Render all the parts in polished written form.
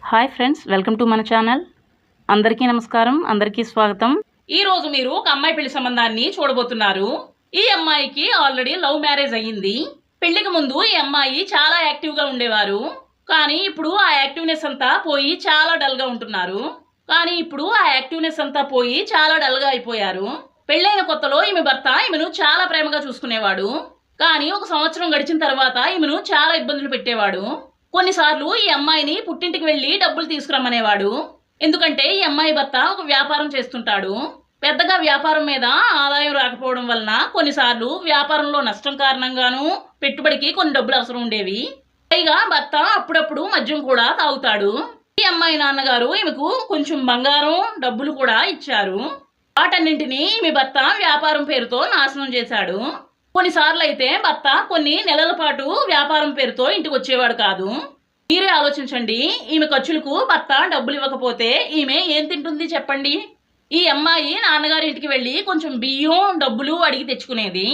Hi friends, welcome to మన channel. అందరికీ నమస్కారం, అందరికీ స్వాగతం. ఈ రోజు మీరు ఒక అమ్మాయి పెళ్లి సంబంధాన్ని చూడబోతున్నారు. ఈ అమ్మాయికి ఆల్రెడీ లవ్ మ్యారేజ్ అయ్యింది. పెళ్లికి ముందు ఈ అమ్మాయి చాలా యాక్టివ్ గా ఉండేవారు. కానీ ఇప్పుడు ఆ యాక్టివ్నెస్ అంతా పోయి చాలా డల్ గా ఉంటున్నారు. అయిపోయారు. పెళ్ళైన కొత్తలో ఈమె భర్త ఈమెను చాలా ప్రేమగా చూసుకునేవాడు. కానీ ఒక సంవత్సరం గడిచిన తర్వాత ఈమెను చాలా ఇబ్బందులు పెట్టేవాడు. కొన్నిసార్లు ఈ అమ్మాయిని పుట్టింటికి వెళ్లి డబ్బులు తీసుకురమ్మనేవాడు. ఎందుకంటే ఈ అమ్మాయి భర్త ఒక వ్యాపారం చేస్తుంటాడు. పెద్దగా వ్యాపారం మీద ఆదాయం రాకపోవడం వలన కొన్నిసార్లు వ్యాపారంలో నష్టం కారణంగాను పెట్టుబడికి కొన్ని డబ్బులు అవసరం ఉండేవి. పైగా భర్త అప్పుడప్పుడు మద్యం కూడా తాగుతాడు. ఈ అమ్మాయి నాన్నగారు ఈమెకు కొంచెం బంగారం డబ్బులు కూడా ఇచ్చారు. వాటన్నింటినీ ఈమె భర్త వ్యాపారం పేరుతో నాశనం చేశాడు. కొన్నిసార్లు అయితే భర్త కొన్ని నెలల పాటు వ్యాపారం పేరుతో ఇంటికి వచ్చేవాడు కాదు. మీరే ఆలోచించండి, ఈమె ఖర్చులకు భర్త డబ్బులు ఇవ్వకపోతే ఈమె ఏం తింటుంది చెప్పండి. ఈ అమ్మాయి నాన్నగారి ఇంటికి వెళ్ళి కొంచెం బియ్యం డబ్బులు అడిగి తెచ్చుకునేది.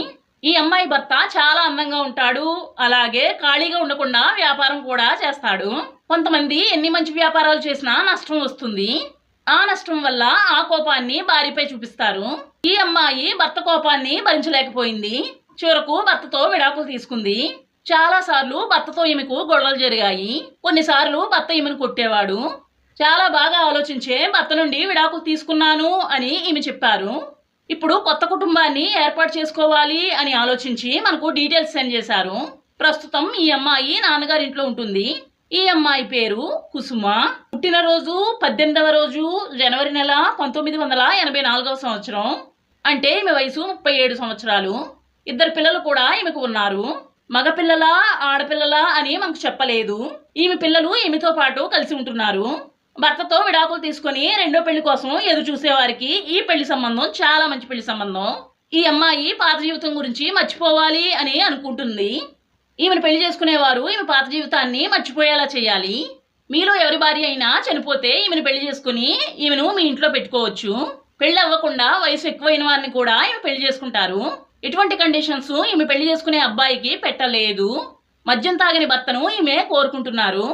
ఈ అమ్మాయి భర్త చాలా అందంగా ఉంటాడు. అలాగే ఖాళీగా ఉండకుండా వ్యాపారం కూడా చేస్తాడు. కొంతమంది ఎన్ని మంచి వ్యాపారాలు చేసినా నష్టం వస్తుంది. ఆ నష్టం వల్ల ఆ కోపాన్ని భార్యపై చూపిస్తారు. ఈ అమ్మాయి భర్త కోపాన్ని భరించలేకపోయింది. చివరకు భర్తతో విడాకులు తీసుకుంది. చాలా సార్లు భర్తతో ఈమెకు గొడవలు జరిగాయి. కొన్నిసార్లు భర్త ఈమెను కొట్టేవాడు. చాలా బాగా ఆలోచించే భర్త నుండి విడాకులు తీసుకున్నాను అని ఈమె చెప్పారు. ఇప్పుడు కొత్త కుటుంబాన్ని ఏర్పాటు చేసుకోవాలి అని ఆలోచించి మనకు డీటెయిల్స్ సెండ్ చేశారు. ప్రస్తుతం ఈ అమ్మాయి నాన్నగారి ఇంట్లో ఉంటుంది. ఈ అమ్మాయి పేరు కుసుమ. పుట్టినరోజు 18వ రోజు జనవరి నెల 1984వ సంవత్సరం. అంటే ఈమె వయసు 37 సంవత్సరాలు. 2 పిల్లలు కూడా ఈమెకు ఉన్నారు. మగపిల్లలా ఆడపిల్లలా అని మనకు చెప్పలేదు. ఈమె పిల్లలు ఈమెతో పాటు కలిసి ఉంటున్నారు. భర్తతో విడాకులు తీసుకొని రెండో పెళ్లి కోసం ఎదురు చూసేవారికి ఈ పెళ్లి సంబంధం చాలా మంచి పెళ్లి సంబంధం. ఈ అమ్మాయి పాత జీవితం గురించి మర్చిపోవాలి అని అనుకుంటుంది. ఈమెను పెళ్లి చేసుకునేవారు ఈమె పాత జీవితాన్ని మర్చిపోయేలా చేయాలి. మీలో ఎవరి భార్య అయినా చనిపోతే ఈమెను పెళ్లి చేసుకుని ఈమెను మీ ఇంట్లో పెట్టుకోవచ్చు. పెళ్లి అవ్వకుండా వయసు ఎక్కువైన వారిని కూడా ఈమె పెళ్లి చేసుకుంటారు. ఎటువంటి కండిషన్స్ ఈమె పెళ్లి చేసుకునే అబ్బాయికి పెట్టలేదు. మద్యం తాగని భర్తను ఈమె కోరుకుంటున్నారు.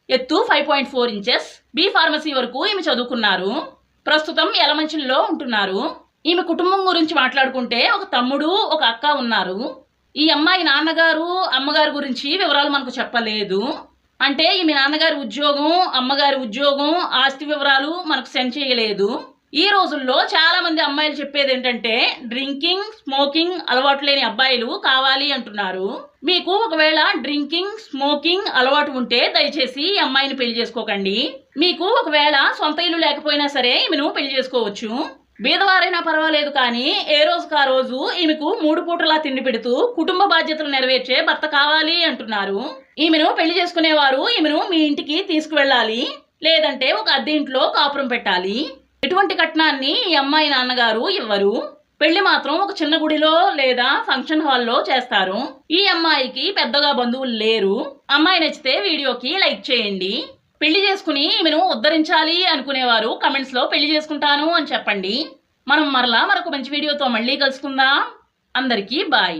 ఎత్తు 5.4 ఇంచెస్. బి ఫార్మసీ వరకు ఈమె చదువుకున్నారు. ప్రస్తుతం యలమంచిలో ఉంటున్నారు. ఈమె కుటుంబం గురించి మాట్లాడుకుంటే ఒక తమ్ముడు ఒక అక్క ఉన్నారు. ఈ అమ్మాయి నాన్నగారు అమ్మగారి గురించి వివరాలు మనకు చెప్పలేదు. అంటే ఈమె నాన్నగారి ఉద్యోగం అమ్మగారి ఉద్యోగం ఆస్తి వివరాలు మనకు సెండ్ చేయలేదు. ఈ రోజుల్లో చాలా మంది అమ్మాయిలు చెప్పేది ఏంటంటే డ్రింకింగ్ స్మోకింగ్ అలవాటు లేని అబ్బాయిలు కావాలి అంటున్నారు. మీకు ఒకవేళ డ్రింకింగ్ స్మోకింగ్ అలవాటు ఉంటే దయచేసి ఈ అమ్మాయిని పెళ్లి చేసుకోకండి. మీకు ఒకవేళ సొంత ఇల్లు లేకపోయినా సరే ఈమెను పెళ్లి చేసుకోవచ్చు. బీదవారైనా పర్వాలేదు, కానీ ఏ రోజుకు ఆ రోజు ఈమెకు 3 పూటలా తిండి పెడుతూ కుటుంబ బాధ్యతలు నెరవేర్చే భర్త కావాలి అంటున్నారు. ఈమెను పెళ్లి చేసుకునేవారు ఈమెను మీ ఇంటికి తీసుకువెళ్ళాలి, లేదంటే ఒక అద్దె ఇంట్లో కాపురం పెట్టాలి. ఎటువంటి కట్నాన్ని ఈ అమ్మాయి నాన్నగారు ఇవ్వరు. పెళ్లి మాత్రం ఒక చిన్న గుడిలో లేదా ఫంక్షన్ హాల్లో చేస్తారు. ఈ అమ్మాయికి పెద్దగా బంధువులు లేరు. అమ్మాయి నచ్చితే వీడియోకి లైక్ చేయండి. పెళ్లి చేసుకుని ఈమెను ఉద్ధరించాలి అనుకునేవారు కమెంట్స్ లో పెళ్లి చేసుకుంటాను అని చెప్పండి. మనం మరలా మరొక మంచి వీడియోతో మళ్ళీ కలుసుకుందాం. అందరికీ బాయ్.